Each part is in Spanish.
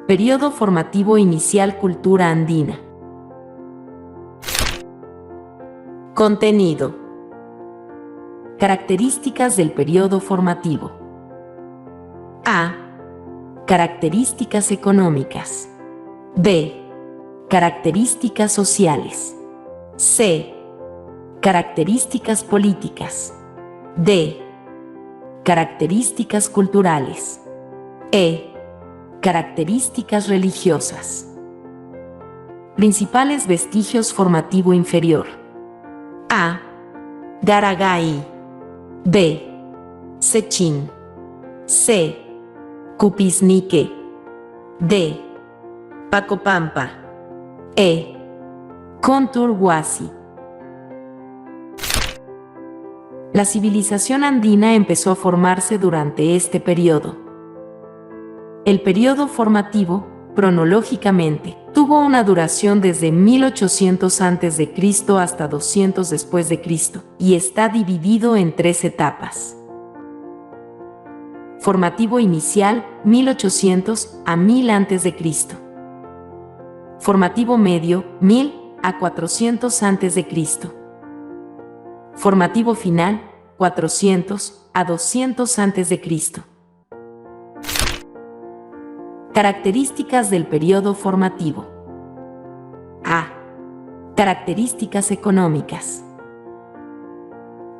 Periodo formativo inicial. Cultura andina. Contenido. Características del periodo formativo. A. Características económicas. B. Características sociales. C. Características políticas. D. Características culturales. E. Características religiosas. Principales vestigios formativo inferior. A. Garagai. B. Sechin. C. Cupisnique. D. Pacopampa. E. Conturhuasi. La civilización andina empezó a formarse durante este periodo. El periodo formativo, cronológicamente, tuvo una duración desde 1800 a.C. hasta 200 después de Cristo y está dividido en 3 etapas. Formativo inicial, 1800 a 1000 a.C. Formativo medio, 1000 a 400 a.C. Formativo final, 400 a 200 a.C. Características del periodo formativo. A. Características económicas.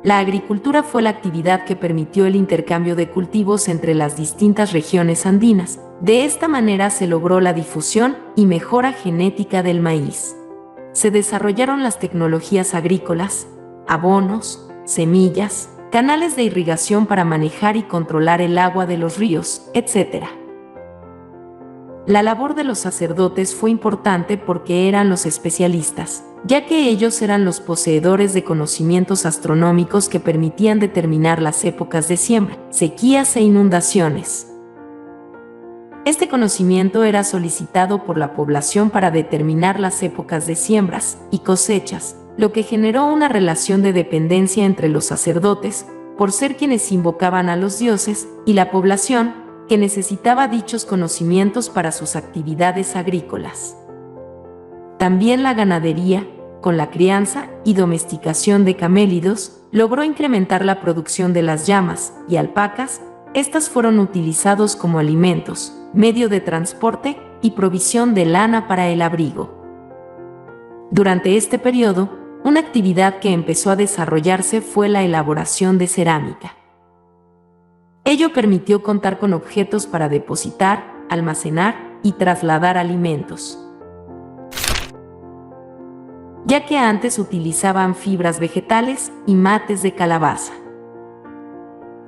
La agricultura fue la actividad que permitió el intercambio de cultivos entre las distintas regiones andinas. De esta manera se logró la difusión y mejora genética del maíz. Se desarrollaron las tecnologías agrícolas, abonos, semillas, canales de irrigación para manejar y controlar el agua de los ríos, etc. La labor de los sacerdotes fue importante porque eran los especialistas, ya que ellos eran los poseedores de conocimientos astronómicos que permitían determinar las épocas de siembra, sequías e inundaciones. Este conocimiento era solicitado por la población para determinar las épocas de siembras y cosechas, lo que generó una relación de dependencia entre los sacerdotes, por ser quienes invocaban a los dioses, y la población, que necesitaba dichos conocimientos para sus actividades agrícolas. También la ganadería, con la crianza y domesticación de camélidos, logró incrementar la producción de las llamas y alpacas. Estas fueron utilizados como alimentos, medio de transporte y provisión de lana para el abrigo. Durante este periodo, una actividad que empezó a desarrollarse fue la elaboración de cerámica. Ello permitió contar con objetos para depositar, almacenar y trasladar alimentos. Ya que antes utilizaban fibras vegetales y mates de calabaza.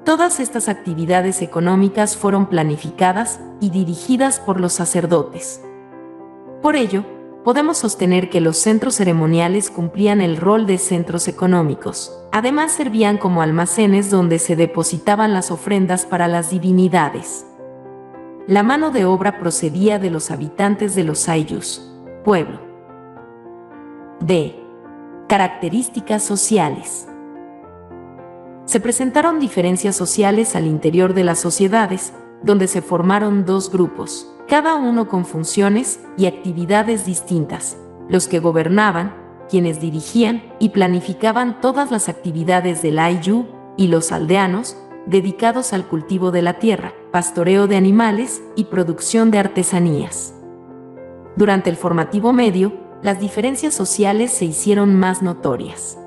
Todas estas actividades económicas fueron planificadas y dirigidas por los sacerdotes. Por ello, podemos sostener que los centros ceremoniales cumplían el rol de centros económicos. Además, servían como almacenes donde se depositaban las ofrendas para las divinidades. La mano de obra procedía de los habitantes de los Ayllus, pueblo. D. Características sociales. Se presentaron diferencias sociales al interior de las sociedades, donde se formaron dos grupos, cada uno con funciones y actividades distintas: los que gobernaban, quienes dirigían y planificaban todas las actividades del Ayllu, y los aldeanos, dedicados al cultivo de la tierra, pastoreo de animales y producción de artesanías. Durante el formativo medio, las diferencias sociales se hicieron más notorias.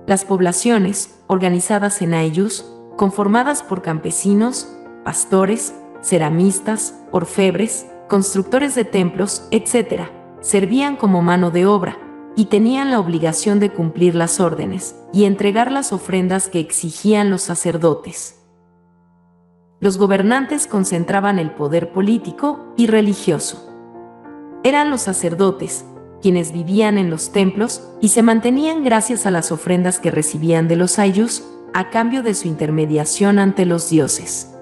Las poblaciones, organizadas en Ayllus, conformadas por campesinos, pastores, ceramistas, orfebres, constructores de templos, etc., servían como mano de obra y tenían la obligación de cumplir las órdenes y entregar las ofrendas que exigían los sacerdotes. Los gobernantes concentraban el poder político y religioso. Eran los sacerdotes quienes vivían en los templos y se mantenían gracias a las ofrendas que recibían de los Ayllus a cambio de su intermediación ante los dioses.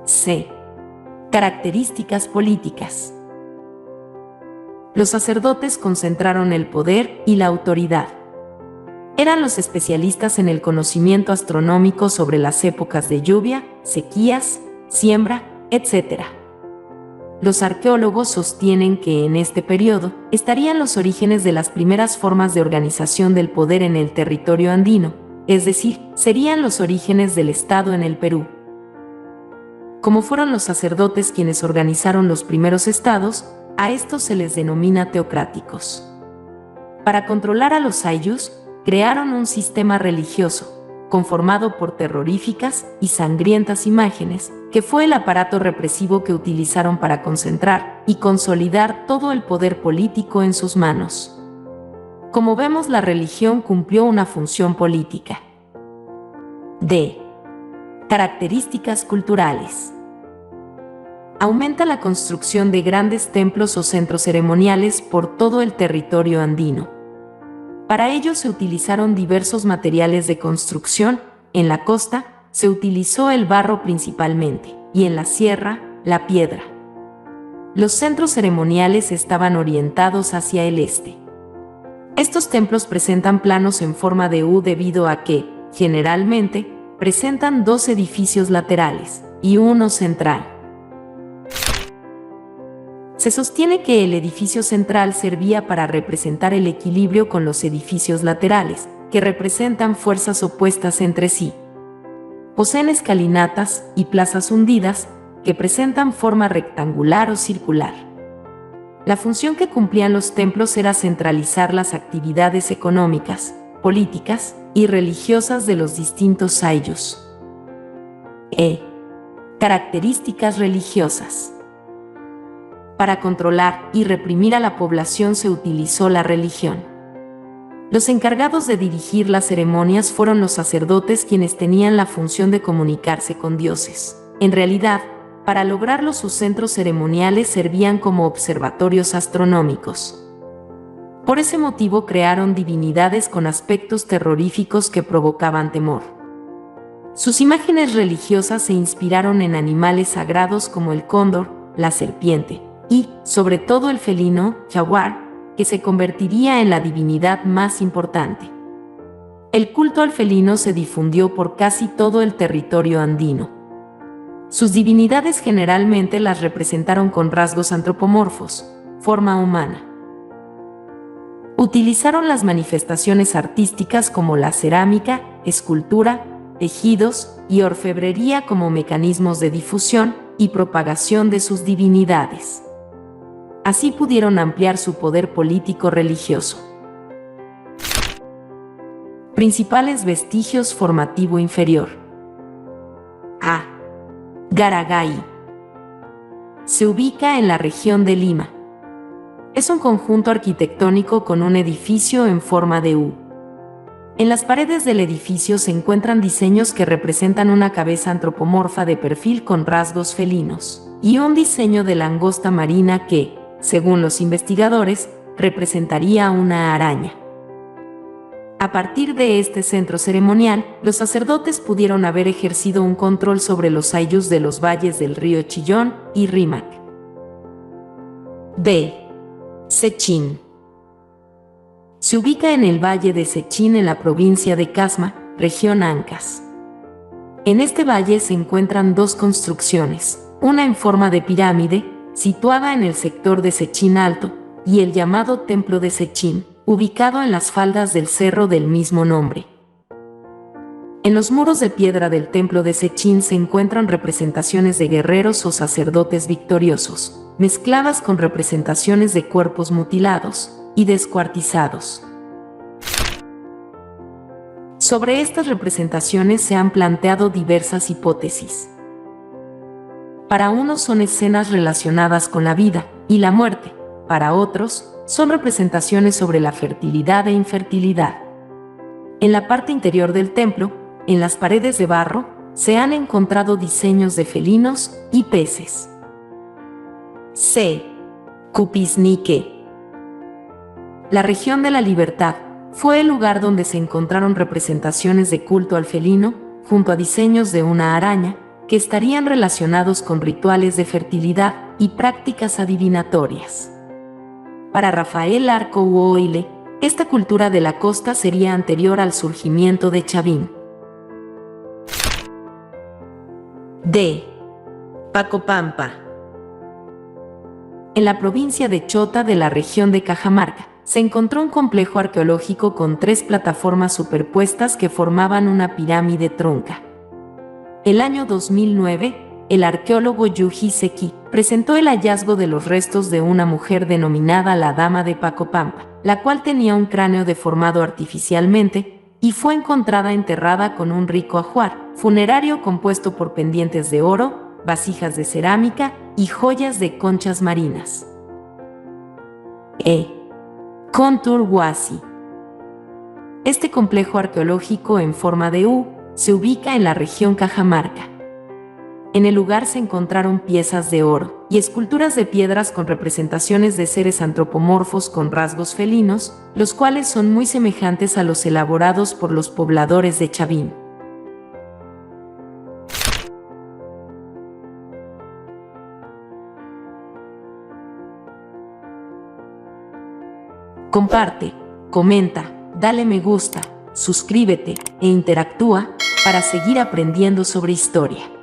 C. Características políticas. Los sacerdotes concentraron el poder y la autoridad. Eran los especialistas en el conocimiento astronómico sobre las épocas de lluvia, sequías, siembra, etc. los arqueólogos sostienen que en este periodo estarían los orígenes de las primeras formas de organización del poder en el territorio andino, es decir, serían los orígenes del Estado en el Perú. Como fueron los sacerdotes quienes organizaron los primeros estados, a estos se les denomina teocráticos. Para controlar a los ayllus, crearon un sistema religioso, conformado por terroríficas y sangrientas imágenes, que fue el aparato represivo que utilizaron para concentrar y consolidar todo el poder político en sus manos. Como vemos, la religión cumplió una función política. D. Características culturales. Aumenta la construcción de grandes templos o centros ceremoniales por todo el territorio andino. Para ello se utilizaron diversos materiales de construcción. En la costa se utilizó el barro principalmente, y en la sierra, la piedra. Los centros ceremoniales estaban orientados hacia el este. Estos templos presentan planos en forma de U debido a que, generalmente, presentan 2 edificios laterales y uno central. Se sostiene que el edificio central servía para representar el equilibrio con los edificios laterales, que representan fuerzas opuestas entre sí. Poseen escalinatas y plazas hundidas, que presentan forma rectangular o circular. La función que cumplían los templos era centralizar las actividades económicas, políticas y religiosas de los distintos ayllus. Características religiosas. Para controlar y reprimir a la población se utilizó la religión. Los encargados de dirigir las ceremonias fueron los sacerdotes, quienes tenían la función de comunicarse con dioses. En realidad, para lograrlo, sus centros ceremoniales servían como observatorios astronómicos. Por ese motivo crearon divinidades con aspectos terroríficos que provocaban temor. Sus imágenes religiosas se inspiraron en animales sagrados como el cóndor, la serpiente, y, sobre todo, el felino, jaguar, que se convertiría en la divinidad más importante. El culto al felino se difundió por casi todo el territorio andino. Sus divinidades generalmente las representaron con rasgos antropomorfos, forma humana. Utilizaron las manifestaciones artísticas como la cerámica, escultura, tejidos y orfebrería como mecanismos de difusión y propagación de sus divinidades. Así pudieron ampliar su poder político-religioso. Principales vestigios formativo inferior. A. Garagay. Se ubica en la región de Lima. Es un conjunto arquitectónico con un edificio en forma de U. En las paredes del edificio se encuentran diseños que representan una cabeza antropomorfa de perfil con rasgos felinos, y un diseño de langosta marina que, según los investigadores, representaría una araña. A partir de este centro ceremonial, los sacerdotes pudieron haber ejercido un control sobre los ayllus de los valles del río Chillón y Rímac. B. Sechín. Se ubica en el valle de Sechín en la provincia de Casma, región Ancash. En este valle se encuentran 2 construcciones, una en forma de pirámide, situada en el sector de Sechín Alto, y el llamado Templo de Sechín, ubicado en las faldas del cerro del mismo nombre. En los muros de piedra del Templo de Sechín se encuentran representaciones de guerreros o sacerdotes victoriosos, mezcladas con representaciones de cuerpos mutilados y descuartizados. Sobre estas representaciones se han planteado diversas hipótesis. Para unos son escenas relacionadas con la vida y la muerte, para otros son representaciones sobre la fertilidad e infertilidad. En la parte interior del templo, en las paredes de barro, se han encontrado diseños de felinos y peces. C. Cupisnique. La región de la Libertad fue el lugar donde se encontraron representaciones de culto al felino, junto a diseños de una araña, que estarían relacionados con rituales de fertilidad y prácticas adivinatorias. Para Rafael Arco Huoile, esta cultura de la costa sería anterior al surgimiento de Chavín. D. Pacopampa. En la provincia de Chota de la región de Cajamarca, se encontró un complejo arqueológico con 3 plataformas superpuestas que formaban una pirámide trunca. El año 2009, el arqueólogo Yuji Seki presentó el hallazgo de los restos de una mujer denominada la Dama de Pacopampa, la cual tenía un cráneo deformado artificialmente y fue encontrada enterrada con un rico ajuar funerario compuesto por pendientes de oro, vasijas de cerámica y joyas de conchas marinas. Contour Huasi. Este complejo arqueológico en forma de U se ubica en la región Cajamarca. En el lugar se encontraron piezas de oro y esculturas de piedras con representaciones de seres antropomorfos con rasgos felinos, los cuales son muy semejantes a los elaborados por los pobladores de Chavín. Comparte, comenta, dale me gusta, suscríbete e interactúa para seguir aprendiendo sobre historia.